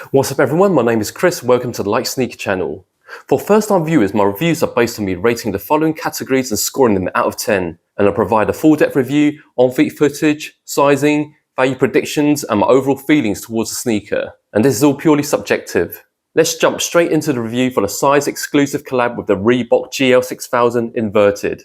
What's up everyone, my name is Chris, welcome to the Like Sneaker channel. For first time viewers, my reviews are based on me rating the following categories and scoring them out of 10. And I provide a full depth review, on-feet footage, sizing, value predictions and my overall feelings towards the sneaker. And this is all purely subjective. Let's jump straight into the review for the size exclusive collab with the Reebok GL6000 inverted.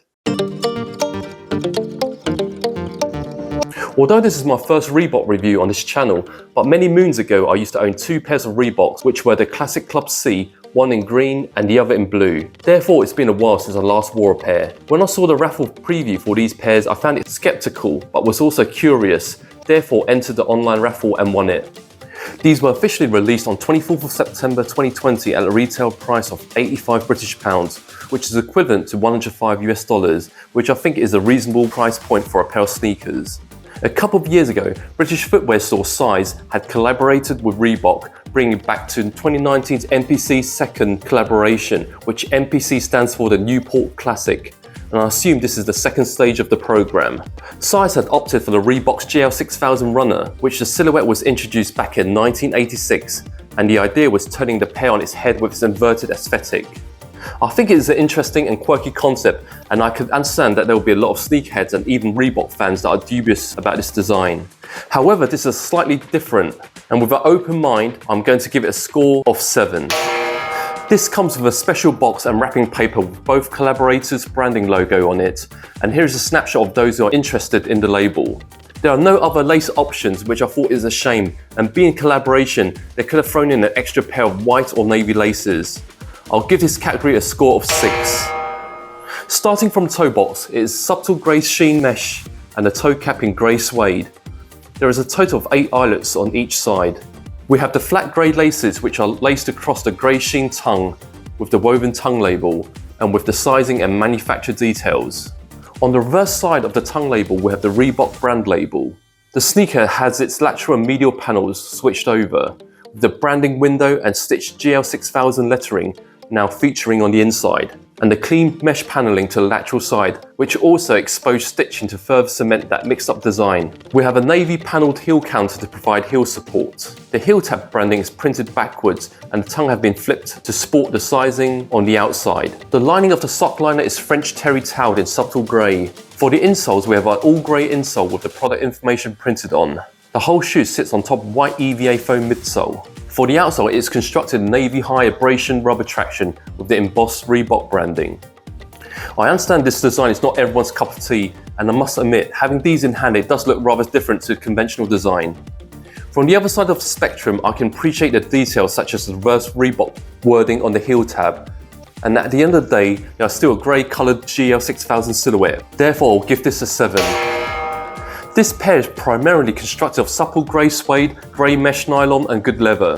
Although this is my first Reebok review on this channel, but many moons ago I used to own two pairs of Reeboks, which were the Classic Club C, one in green and the other in blue. Therefore it's been a while since I last wore a pair. When I saw the raffle preview for these pairs, I found it skeptical but was also curious, therefore entered the online raffle and won it. These were officially released on 24th of September 2020 at a retail price of £85 British, which is equivalent to $105 US, which I think is a reasonable price point for a pair of sneakers. A couple of years ago, British footwear store Size had collaborated with Reebok, bringing it back to 2019's NPC II collaboration, which NPC stands for the Newport Classic, and I assume this is the second stage of the program. Size had opted for the Reebok GL6000 runner, which the silhouette was introduced back in 1986, and the idea was turning the pair on its head with its inverted aesthetic. I think it is an interesting and quirky concept, and I could understand that there will be a lot of sneakerheads and even Reebok fans that are dubious about this design. However, this is slightly different, and with an open mind, I'm going to give it a score of 7. This comes with a special box and wrapping paper with both collaborators' branding logo on it, and here is a snapshot of those who are interested in the label. There are no other lace options, which I thought is a shame, and being collaboration, they could have thrown in an extra pair of white or navy laces. I'll give this category a score of 6. Starting from toe box, it is subtle grey sheen mesh and the toe cap in grey suede. There is a total of 8 eyelets on each side. We have the flat grey laces which are laced across the grey sheen tongue with the woven tongue label and with the sizing and manufacture details. On the reverse side of the tongue label we have the Reebok brand label. The sneaker has its lateral and medial panels switched over, with the branding window and stitched GL6000 lettering now featuring on the inside, and the clean mesh paneling to the lateral side, which also exposed stitching to further cement that mixed up design. We have a navy panelled heel counter to provide heel support. The heel tab branding is printed backwards and the tongue have been flipped to sport the sizing on the outside. The lining of the sock liner is French terry toweled in subtle grey. For the insoles we have an all grey insole with the product information printed on. The whole shoe sits on top of white EVA foam midsole. For the outsole, it is constructed navy high abrasion rubber traction with the embossed Reebok branding. I understand this design is not everyone's cup of tea, and I must admit, having these in hand, it does look rather different to conventional design. From the other side of the spectrum, I can appreciate the details such as the reverse Reebok wording on the heel tab, and at the end of the day, they are still a grey coloured GL6000 silhouette. Therefore, I'll give this a 7. This pair is primarily constructed of supple grey suede, grey mesh nylon and good leather.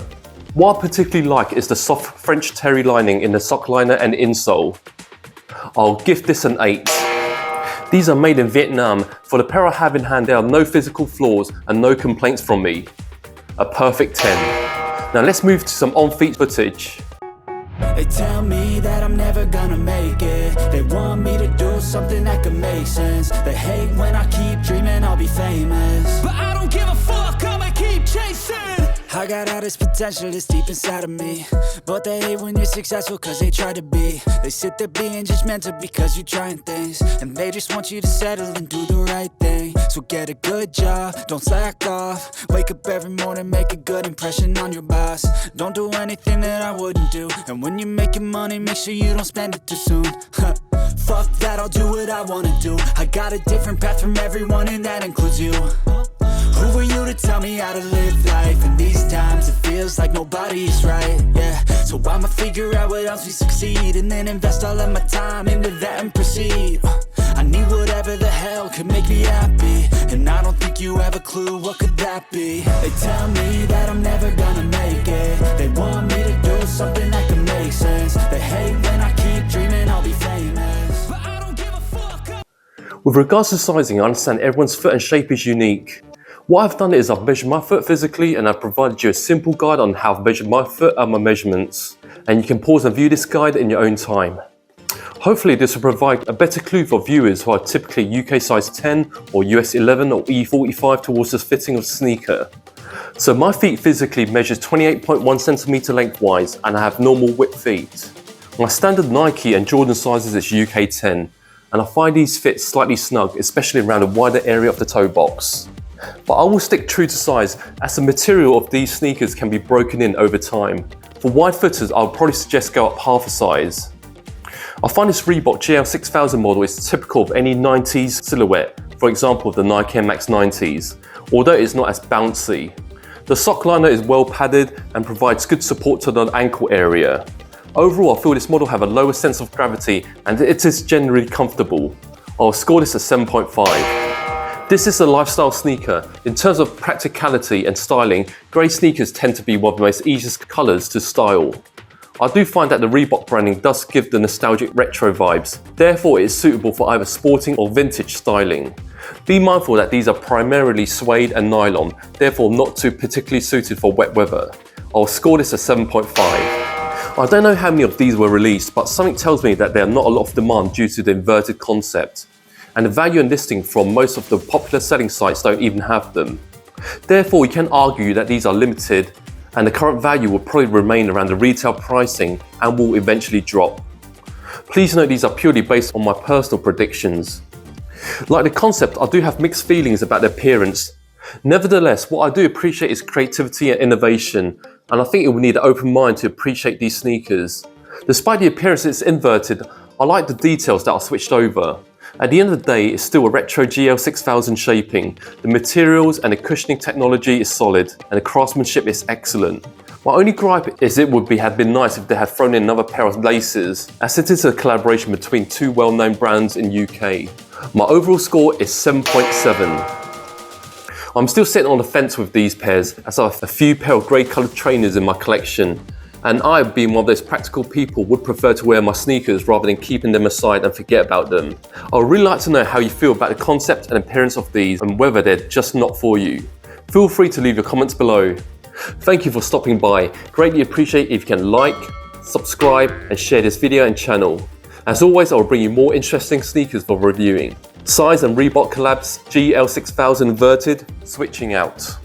What I particularly like is the soft French terry lining in the sock liner and insole. I'll give this an 8. These are made in Vietnam. For the pair I have in hand, there are no physical flaws and no complaints from me. A perfect 10. Now let's move to some on-feet footage. They tell me that I'm never gonna make it. They want me to do something that could make sense. They hate when I keep dreaming I'll be famous, but I don't give a fuck, I'ma keep chasing. I got all this potential that's deep inside of me, but they hate when you're successful cause they try to be. They sit there being judgmental because you're trying things, and they just want you to settle and do the right thing. So get a good job, don't slack off. Wake up every morning, make a good impression on your boss. Don't do anything that I wouldn't do, and when you're making money, make sure you don't spend it too soon. Fuck that, I'll do what I wanna do. I got a different path from everyone and that includes you. Who are you to tell me how to live life? In these times it feels like nobody is right, yeah. So I'ma figure out what else we succeed, and then invest all of my time into that and proceed. I need whatever the hell could make me happy, and I don't think you have a clue what could that be. They tell me that I'm never gonna make it. They want me to do something that could make sense. They hate when I keep dreaming I'll be famous, but I don't give a fuck. With regards to sizing, I understand everyone's foot and shape is unique. What I've done is I've measured my foot physically and I've provided you a simple guide on how I've measured my foot and my measurements. And you can pause and view this guide in your own time. Hopefully this will provide a better clue for viewers who are typically UK size 10 or US 11 or E45 towards the fitting of sneaker. So my feet physically measures 28.1 centimeter lengthwise and I have normal width feet. My standard Nike and Jordan sizes is UK 10 and I find these fit slightly snug, especially around the wider area of the toe box. But I will stick true to size as the material of these sneakers can be broken in over time. For wide footers, I would probably suggest go up half a size. I find this Reebok GL6000 model is typical of any 90s silhouette, for example the Nike MX 90s, although it's not as bouncy. The sock liner is well padded and provides good support to the ankle area. Overall, I feel this model have a lower sense of gravity and it is generally comfortable. I'll score this a 7.5. This is a lifestyle sneaker. In terms of practicality and styling, grey sneakers tend to be one of the most easiest colours to style. I do find that the Reebok branding does give the nostalgic retro vibes, therefore it is suitable for either sporting or vintage styling. Be mindful that these are primarily suede and nylon, therefore not too particularly suited for wet weather. I'll score this a 7.5. I don't know how many of these were released, but something tells me that there are not a lot of demand due to the inverted concept, and the value and listing from most of the popular selling sites don't even have them. Therefore we can argue that these are limited and the current value will probably remain around the retail pricing and will eventually drop. Please note these are purely based on my personal predictions. Like the concept, I do have mixed feelings about the appearance. Nevertheless, what I do appreciate is creativity and innovation, and I think it will need an open mind to appreciate these sneakers. Despite the appearance it's inverted, I like the details that are switched over. At the end of the day, it's still a retro GL6000 shaping. The materials and the cushioning technology is solid and the craftsmanship is excellent. My only gripe is it would have been nice if they had thrown in another pair of laces, as it is a collaboration between two well-known brands in UK. My overall score is 7.7. I'm still sitting on the fence with these pairs as I have a few pair of grey coloured trainers in my collection. And I, being one of those practical people, would prefer to wear my sneakers rather than keeping them aside and forget about them. I would really like to know how you feel about the concept and appearance of these and whether they're just not for you. Feel free to leave your comments below. Thank you for stopping by. Greatly appreciate if you can like, subscribe and share this video and channel. As always, I will bring you more interesting sneakers for reviewing. Size and Reebok collabs GL6000 inverted, switching out.